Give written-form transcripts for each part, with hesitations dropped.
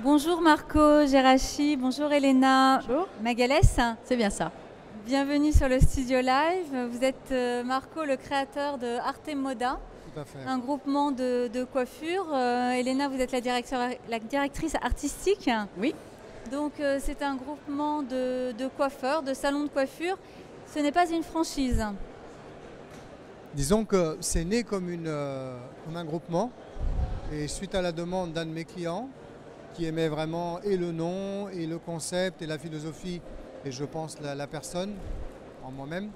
Bonjour Marco Geraci, bonjour Elena Bonjour. Magalès. C'est bien ça. Bienvenue sur le Studio Live. Vous êtes Marco, le créateur de Arte Moda, Tout à fait. un groupement de coiffure. Elena, vous êtes la directrice artistique. Oui. Donc c'est un groupement de coiffeurs, de salons de coiffure. Ce n'est pas une franchise. Disons que c'est né comme un groupement et suite à la demande d'un de mes clients qui aimait vraiment et le nom et le concept et la philosophie et je pense la personne en moi-même,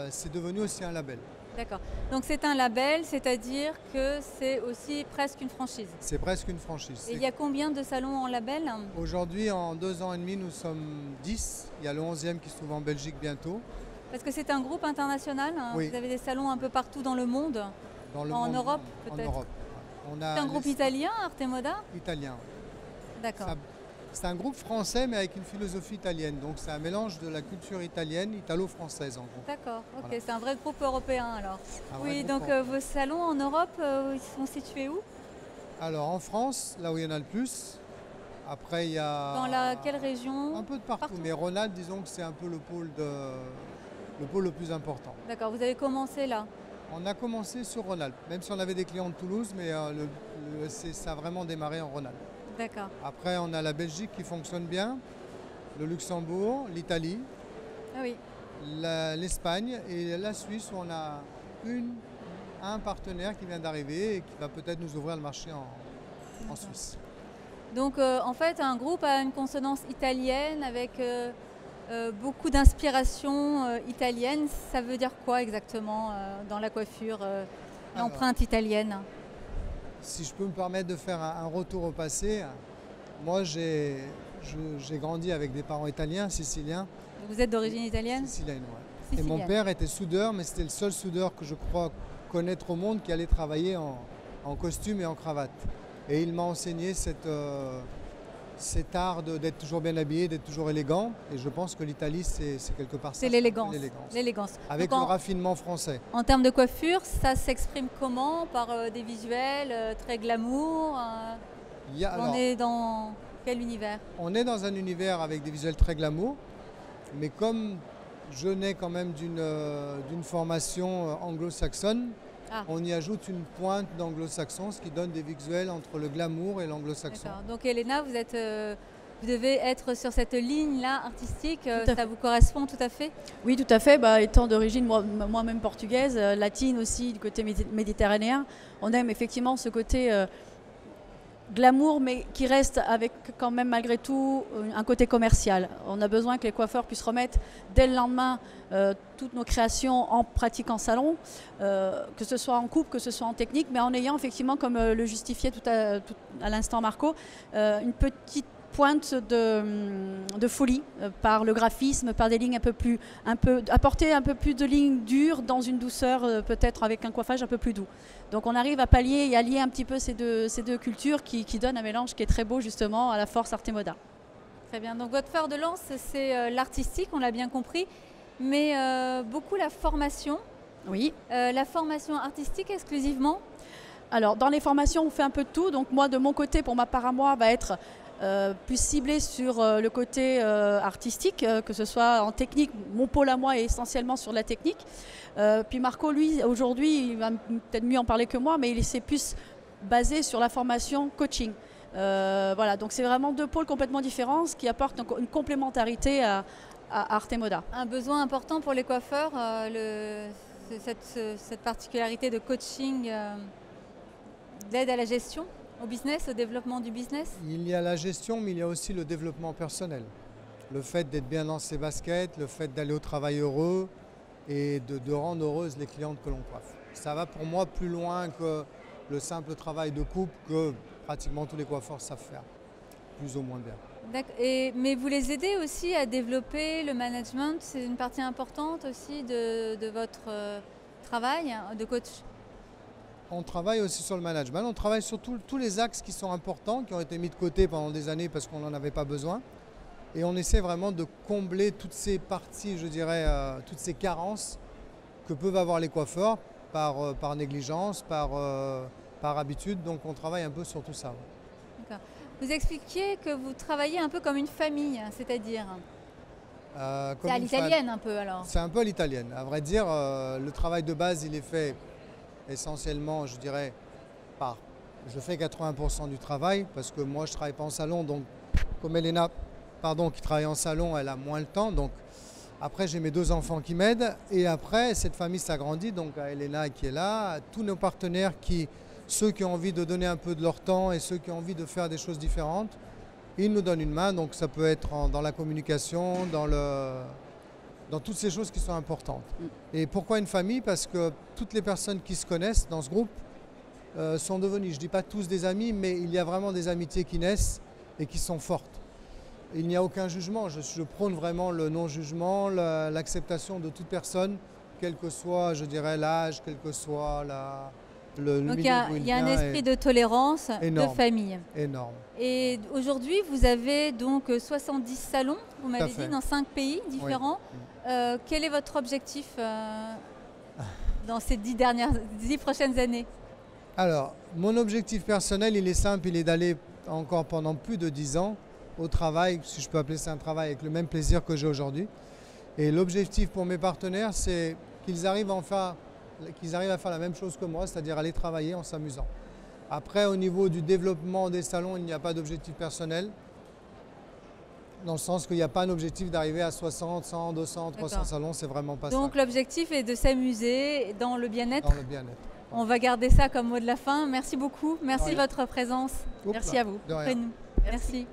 c'est devenu aussi un label. D'accord. Donc c'est un label, c'est-à-dire que c'est aussi presque une franchise. C'est presque une franchise. Et il y a combien de salons en label? Aujourd'hui, en 2 ans et demi, nous sommes 10. Il y a le 11e qui se trouve en Belgique bientôt. Parce que c'est un groupe international, hein. Oui. Vous avez des salons un peu partout dans le monde, en Europe peut-être. En Europe. C'est un groupe italien, Arte Moda? Italien. D'accord. C'est un groupe français mais avec une philosophie italienne. Donc c'est un mélange de la culture italienne, italo-française en gros. D'accord, ok, Voilà. C'est un vrai groupe européen alors. Un vrai Oui, groupe donc vos salons en Europe, ils sont situés où? Alors en France, là où il y en a le plus. Après il y a... Dans quelle région? Un peu de partout. Mais Rhône-Alpes, disons que c'est un peu le pôle le plus important. D'accord, vous avez commencé là. On a commencé sur Rhône-Alpes, même si on avait des clients de Toulouse, mais ça a vraiment démarré en Rhône-Alpes. D'accord. Après, on a la Belgique qui fonctionne bien, le Luxembourg, l'Italie, Ah oui. l'Espagne et la Suisse où on a un partenaire qui vient d'arriver et qui va peut-être nous ouvrir le marché en Suisse. Donc en fait, un groupe a une consonance italienne avec beaucoup d'inspiration italienne. Ça veut dire quoi exactement dans la coiffure, l'empreinte italienne? Si je peux me permettre de faire un retour au passé, moi j'ai grandi avec des parents italiens, siciliens. Vous êtes d'origine italienne? Sicilienne, ouais. Et Sicilienne. mon père était soudeur, mais c'était le seul soudeur que je crois connaître au monde qui allait travailler en costume et en cravate. Et il m'a enseigné cet art d'être toujours bien habillé, d'être toujours élégant. Et je pense que l'Italie, c'est quelque part ça. C'est l'élégance. L'élégance. Avec le raffinement français. En termes de coiffure, ça s'exprime comment? Par des visuels très glamour On est dans quel univers? On est dans un univers avec des visuels très glamour, mais comme je nais quand même d'une formation anglo-saxonne, on y ajoute une pointe d'anglo-saxon, ce qui donne des visuels entre le glamour et l'anglo-saxon. Donc Elena, vous devez être sur cette ligne-là artistique, ça vous correspond tout à fait? Oui, tout à fait. Étant d'origine moi-même portugaise, latine aussi, du côté méditerranéen, on aime effectivement ce côté glamour, mais qui reste avec quand même malgré tout un côté commercial. On a besoin que les coiffeurs puissent remettre dès le lendemain toutes nos créations en pratique en salon, que ce soit en coupe, que ce soit en technique, mais en ayant effectivement, comme le justifiait tout à l'instant Marco, une petite pointe de folie par le graphisme, par des lignes apporter un peu plus de lignes dures dans une douceur, peut-être avec un coiffage un peu plus doux. Donc on arrive à pallier et allier un petit peu ces deux cultures qui donnent un mélange qui est très beau justement à la force Arte Moda. Très bien, donc votre fer de lance c'est l'artistique, on l'a bien compris, mais beaucoup la formation. Oui. La formation artistique exclusivement? Alors dans les formations on fait un peu de tout, donc moi de mon côté, pour ma part à moi, va être plus ciblé sur le côté artistique, que ce soit en technique. Mon pôle à moi est essentiellement sur la technique. Puis Marco, lui, aujourd'hui, il va peut-être mieux en parler que moi, mais il s'est plus basé sur la formation coaching. Voilà, donc c'est vraiment deux pôles complètement différents, ce qui apporte une complémentarité à Arte Moda. Un besoin important pour les coiffeurs, cette particularité de coaching, d'aide à la gestion, au business, au développement du business? Il y a la gestion, mais il y a aussi le développement personnel. Le fait d'être bien dans ses baskets, le fait d'aller au travail heureux et de rendre heureuses les clientes que l'on coiffe. Ça va pour moi plus loin que le simple travail de coupe que pratiquement tous les coiffeurs savent faire, plus ou moins bien. Mais vous les aidez aussi à développer le management, c'est une partie importante aussi de votre travail de coach? On travaille aussi sur le management, on travaille sur tous les axes qui sont importants, qui ont été mis de côté pendant des années parce qu'on n'en avait pas besoin. Et on essaie vraiment de combler toutes ces parties, je dirais, toutes ces carences que peuvent avoir les coiffeurs par négligence, par habitude. Donc on travaille un peu sur tout ça. D'accord. Vous expliquiez que vous travaillez un peu comme une famille, c'est-à-dire c'est à l'italienne un peu alors. C'est un peu à l'italienne. À vrai dire, le travail de base, il est fait essentiellement, je dirais, je fais 80% du travail parce que moi, je ne travaille pas en salon. Donc, comme Elena, qui travaille en salon, elle a moins le temps. Donc, après, j'ai mes 2 enfants qui m'aident. Et après, cette famille s'agrandit. Donc, à Elena qui est là, à tous nos partenaires, ceux qui ont envie de donner un peu de leur temps et ceux qui ont envie de faire des choses différentes. Ils nous donnent une main, donc ça peut être dans la communication, dans toutes ces choses qui sont importantes. Et pourquoi une famille? Parce que toutes les personnes qui se connaissent dans ce groupe sont devenues, je ne dis pas tous des amis, mais il y a vraiment des amitiés qui naissent et qui sont fortes. Il n'y a aucun jugement, je prône vraiment le non-jugement, l'acceptation de toute personne, quel que soit, je dirais, l'âge, quel que soit le Donc milieu d'où il y a un esprit de tolérance, énorme, de famille. énorme. Et aujourd'hui, vous avez donc 70 salons, vous m'avez dit, dans 5 pays différents. Oui. Quel est votre objectif dans ces 10 prochaines années? Alors, mon objectif personnel, il est simple, il est d'aller encore pendant plus de 10 ans au travail, si je peux appeler ça un travail, avec le même plaisir que j'ai aujourd'hui. Et l'objectif pour mes partenaires, c'est qu'ils arrivent à faire la même chose que moi, c'est-à-dire aller travailler en s'amusant. Après, au niveau du développement des salons, il n'y a pas d'objectif personnel, dans le sens qu'il n'y a pas un objectif d'arriver à 60, 100, 200, 300 salons, c'est vraiment pas ça. Donc l'objectif est de s'amuser dans le bien-être. Dans le bien-être. On va garder ça comme mot de la fin. Merci beaucoup, merci de votre présence. Merci à vous. De rien. Merci.